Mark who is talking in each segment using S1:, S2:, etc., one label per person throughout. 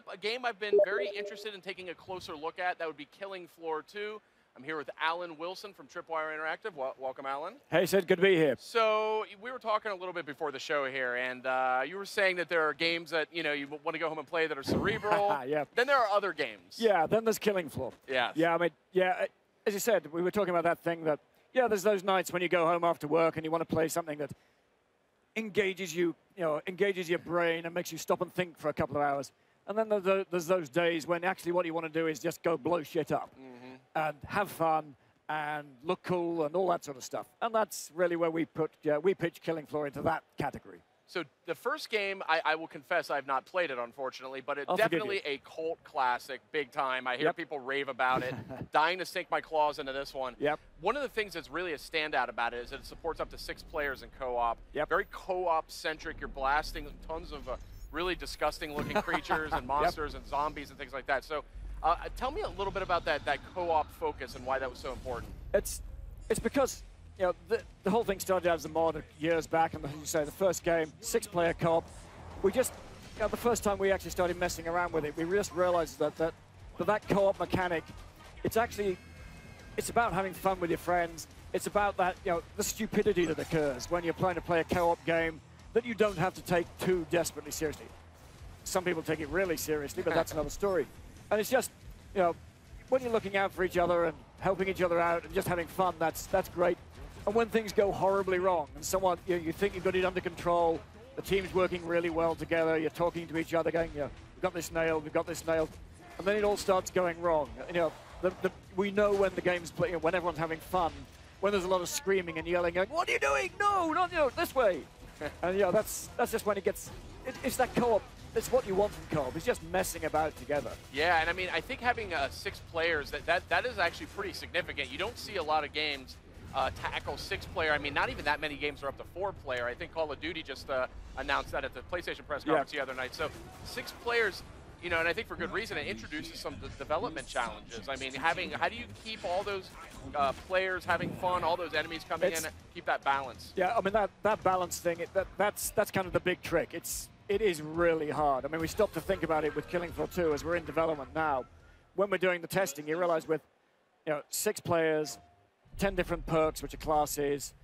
S1: up a game I've been very interested in taking a closer look at. That would be Killing Floor 2. I'm here with Alan Wilson from Tripwire Interactive. Welcome, Alan.
S2: Hey, Sid. Good to be here.
S1: So we were talking a little bit before the show here, and you were saying that there are games that you want to go home and play that are cerebral.
S2: Yeah.
S1: Then there are other games.
S2: Yeah. Then there's Killing Floor.
S1: Yeah.
S2: Yeah. I mean, yeah. As you said, we were talking about that thing that there's those nights when you go home after work and you want to play something that engages you, engages your brain and makes you stop and think for a couple of hours. And then there's those days when actually what you want to do is just go blow shit up and have fun and look cool and all that sort of stuff. And that's really where we pitch Killing Floor into that category.
S1: So the first game, I will confess I've not played it, unfortunately, but it's definitely a cult classic, big time. I hear people rave about it. Dying to sink my claws into this one. One of the things that's really a standout about it is that it supports up to 6 players in co-op. Very co-op-centric. You're blasting tons of really disgusting-looking creatures and monsters and zombies and things like that. So tell me a little bit about that co-op focus and why that was so important.
S2: It's because the whole thing started out as a mod years back, and as you say, the first game, 6-player co-op. We just, the first time we actually started messing around with it, we just realized that co-op mechanic, it's about having fun with your friends. It's about that, the stupidity that occurs when you're trying to play a co-op game that you don't have to take too desperately seriously. Some people take it really seriously, but that's another story. And it's just, when you're looking out for each other and helping each other out and just having fun, that's great. And when things go horribly wrong and someone, you think you've got it under control, the team's working really well together, you're talking to each other going, we've got this nailed, and then it all starts going wrong. We know when the game's playing, when everyone's having fun, when there's a lot of screaming and yelling, going, what are you doing? No, not this way. And that's just when it gets, it's that co-op. It's what you want from co-op. It's just messing about together. Yeah,
S1: and I mean, I think having 6 players, that is actually pretty significant. You don't see a lot of games tackle 6-player. I mean, not even that many games are up to 4-player. I think Call of Duty just announced that at the PlayStation press conference the other night. So 6 players, and I think for good reason, it introduces some development challenges. I mean, how do you keep all those players having fun, all those enemies coming in, and keep that balance?
S2: Yeah, I mean, that balance thing, that's kind of the big trick. It is really hard. I mean, we stopped to think about it with Killing Floor 2 as we're in development now. When we're doing the testing, you realize with 6 players, 10 different perks, which are classes,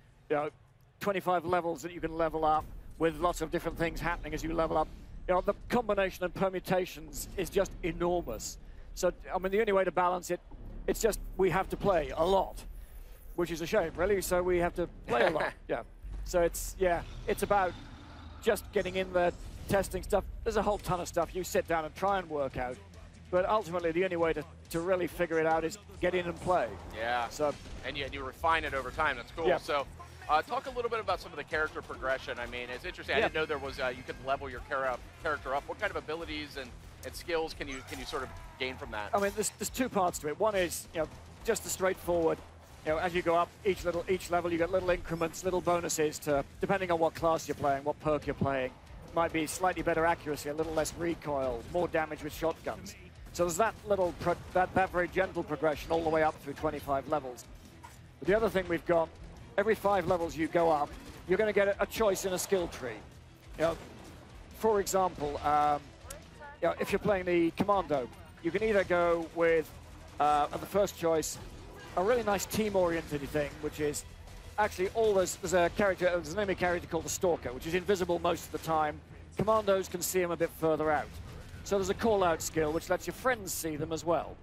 S2: 25 levels that you can level up with lots of different things happening as you level up. The combination and permutations is just enormous. So, I mean, the only way to balance it, it's just we have to play a lot, which is a shame, really. So we have to play a lot. So it's about just getting in there, testing stuff. There's a whole ton of stuff you sit down and try and work out. But ultimately, the only way to really figure it out is get in and play.
S1: Yeah. So, and you refine it over time. That's cool. So talk a little bit about some of the character progression. I mean, it's interesting. I didn't know there was you could level your character up. What kind of abilities and skills can you sort of gain from that?
S2: I mean, there's 2 parts to it. One is just the straightforward. As you go up each level, you get little increments, little bonuses to depending on what class you're playing, what perk you're playing. Might be slightly better accuracy, a little less recoil, more damage with shotguns. So there's that that very gentle progression all the way up through 25 levels. But the other thing we've got, every 5 levels you go up, you're going to get a choice in a skill tree. For example, if you're playing the Commando, you can either go with the first choice, a really nice team-oriented thing, which is actually there's an enemy character called the Stalker, which is invisible most of the time. Commandos can see him a bit further out. So there's a call-out skill, which lets your friends see them as well.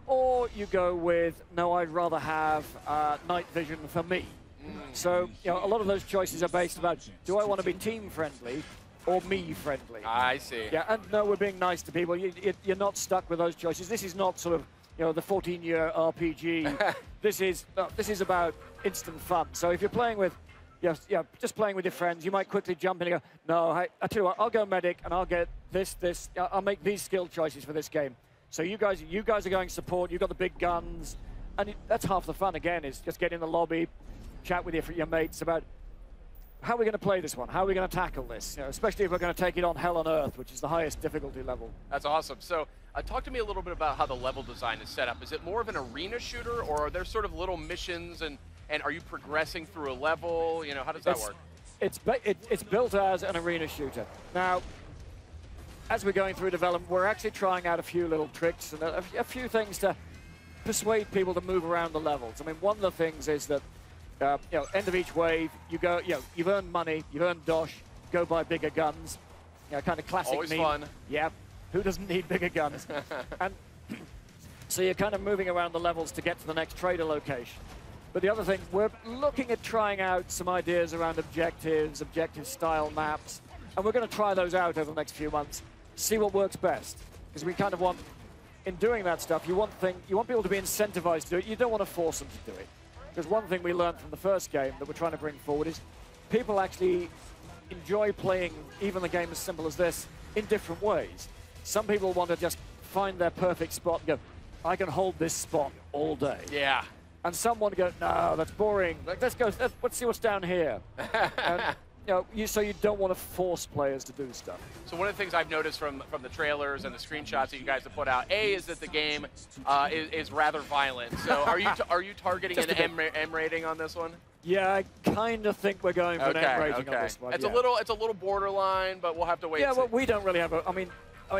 S2: Or you go with, no, I'd rather have night vision for me. So a lot of those choices are based about, do I want to be team-friendly or me-friendly?
S1: I see.
S2: Yeah, and no, we're being nice to people. You're not stuck with those choices. This is not sort of the 14-year RPG. This is about instant fun. So if you're playing with, just playing with your friends, you might quickly jump in and go, no, I tell you what, I'll go medic and I'll get this. I'll make these skill choices for this game. So you guys are going support. You've got the big guns, and that's half the fun. Again, is just get in the lobby, chat with your mates about how are we going to play this one? How are we going to tackle this? Especially if we're going to take it on Hell on Earth, which is the highest difficulty level.
S1: That's awesome. So talk to me a little bit about how the level design is set up. Is it more of an arena shooter, or are there sort of little missions, and are you progressing through a level? How does that work?
S2: It's built as an arena shooter. Now, as we're going through development, we're actually trying out a few little tricks and a few things to persuade people to move around the levels. I mean, one of the things is that, you know, end of each wave, you go, you know, you've earned money, you've earned dosh, go buy bigger guns. You know, kind of classic
S1: Always
S2: meme.
S1: fun.
S2: Yeah, who doesn't need bigger guns? And so you're kind of moving around the levels to get to the next trader location. But the other thing, we're looking at trying out some ideas around objectives, objective-style maps, and we're going to try those out over the next few months, see what works best. Because we kind of want, in doing that stuff, you want people to be incentivized to do it. You don't want to force them to do it. Because one thing we learned from the first game that we're trying to bring forward is people actually enjoy playing even a game as simple as this in different ways. Some people want to just find their perfect spot and go, I can hold this spot all day.
S1: Yeah.
S2: And some want to go, no, that's boring. Like, let's see what's down here. And, you know, so you don't want to force players to do stuff.
S1: So one of the things I've noticed from the trailers and the screenshots that you guys have put out, is that the game is rather violent. So are you targeting an M rating on this one?
S2: Yeah, I kind of think we're going for an M rating on this one.
S1: It's a little borderline, but we'll have to wait.
S2: Yeah, well, we don't really have a. I mean,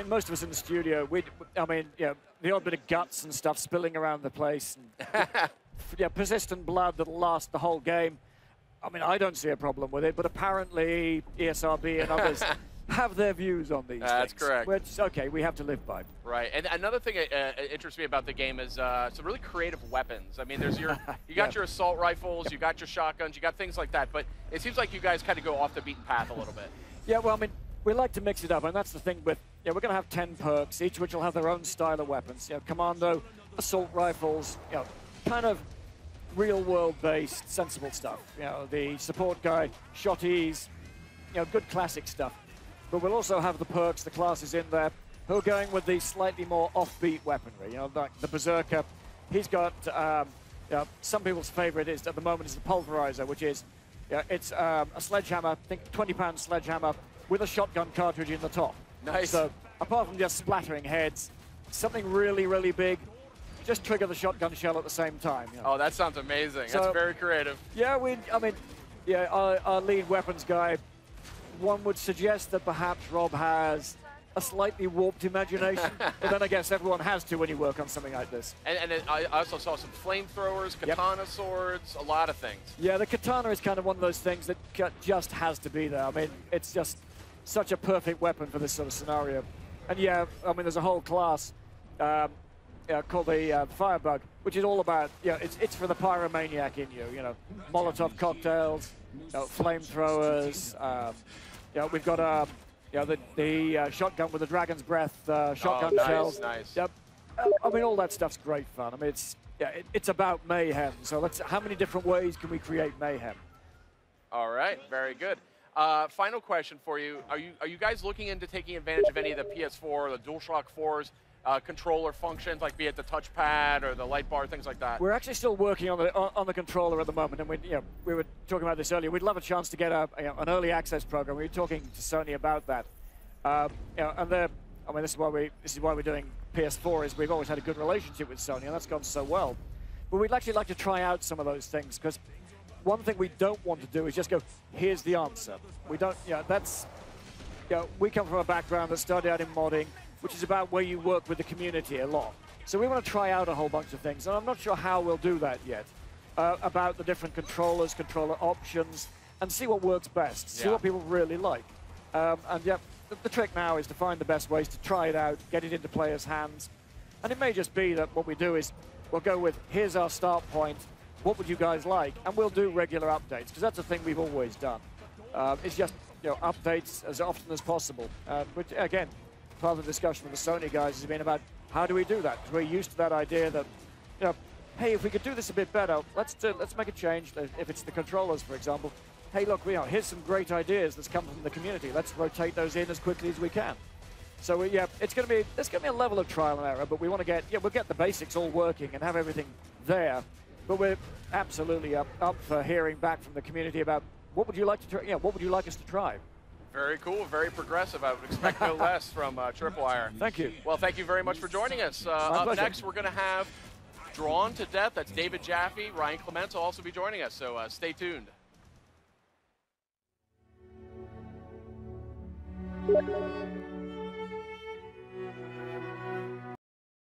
S2: most of us in the studio, I mean, yeah, the odd bit of guts and stuff spilling around the place, and yeah, persistent blood that'll last the whole game. I mean, I don't see a problem with it, but apparently ESRB and others have their views on these things.
S1: That's correct.
S2: Which, okay, we have to live by.
S1: Right, and another thing that interests me about the game is some really creative weapons. I mean, there's you got your assault rifles, you got your shotguns, you got things like that, but it seems like you guys kind of go off the beaten path a little bit.
S2: Yeah, well, I mean, we like to mix it up, and that's the thing with, we're going to have 10 perks, each of which will have their own style of weapons. You know, commando, assault rifles, you know, kind of real-world-based, sensible stuff. You know, the support guy, shotties, you know, good classic stuff. But we'll also have the perks, the classes in there, who are going with the slightly more offbeat weaponry. You know, like the Berserker, he's got, you know, some people's favorite is, at the moment, is the Pulverizer, which is, it's a sledgehammer, I think 20-pound sledgehammer, with a shotgun cartridge in the top.
S1: Nice.
S2: So, apart from just splattering heads, something really, really big, just trigger the shotgun shell at the same time. You know.
S1: Oh, that sounds amazing. So, that's very creative.
S2: Yeah, I mean, yeah, our lead weapons guy, one would suggest that perhaps Rob has a slightly warped imagination, but then I guess everyone has to when you work on something like this.
S1: And then I also saw some flamethrowers, katana swords, a lot of things. Yeah,
S2: the katana is kind of one of those things that just has to be there. I mean, it's just such a perfect weapon for this sort of scenario. And yeah, I mean, there's a whole class called the Firebug, which is all about, it's for the pyromaniac in you, you know, Molotov cocktails, flamethrowers, we've got the shotgun with the dragon's breath shotgun shells.
S1: Nice.
S2: Yep. I mean, all that stuff's great fun. I mean, it's about mayhem. So how many different ways can we create mayhem?
S1: All right, very good. Final question for you: Are you guys looking into taking advantage of any of the PS4 or the DualShock 4's controller functions, like be it the touchpad or the light bar, things like that?
S2: We're actually still working on the controller at the moment, and we were talking about this earlier. We'd love a chance to get an early access program. We were talking to Sony about that, and this is why we're doing PS4. Is we've always had a good relationship with Sony, and that's gone so well. But we'd actually like to try out some of those things, because one thing we don't want to do is just go, here's the answer. We don't. We come from a background that started out in modding, which is about where you work with the community a lot. So we want to try out a whole bunch of things, and I'm not sure how we'll do that yet, about the different controllers, controller options, and see what works best, see what people really like. The trick now is to find the best ways to try it out, get it into players' hands. And it may just be that what we do is we'll go with, here's our start point, what would you guys like? And we'll do regular updates, because that's a thing we've always done. It's just updates as often as possible, which, again, part of the discussion with the Sony guys has been about how do we do that? Because we're used to that idea that, hey, if we could do this a bit better, let's make a change. If it's the controllers, for example, hey, look, here's some great ideas that's come from the community. Let's rotate those in as quickly as we can. So there's going to be a level of trial and error, but we want to we'll get the basics all working and have everything there. But we're absolutely up for hearing back from the community about what would you like to try? What would you like us to try?
S1: Very cool, very progressive. I would expect no less from Triple Iron.
S2: Thank you.
S1: Well, thank you very much for joining us. Up next, we're going to have Drawn to Death. That's David Jaffe. Ryan Clements will also be joining us, so stay tuned.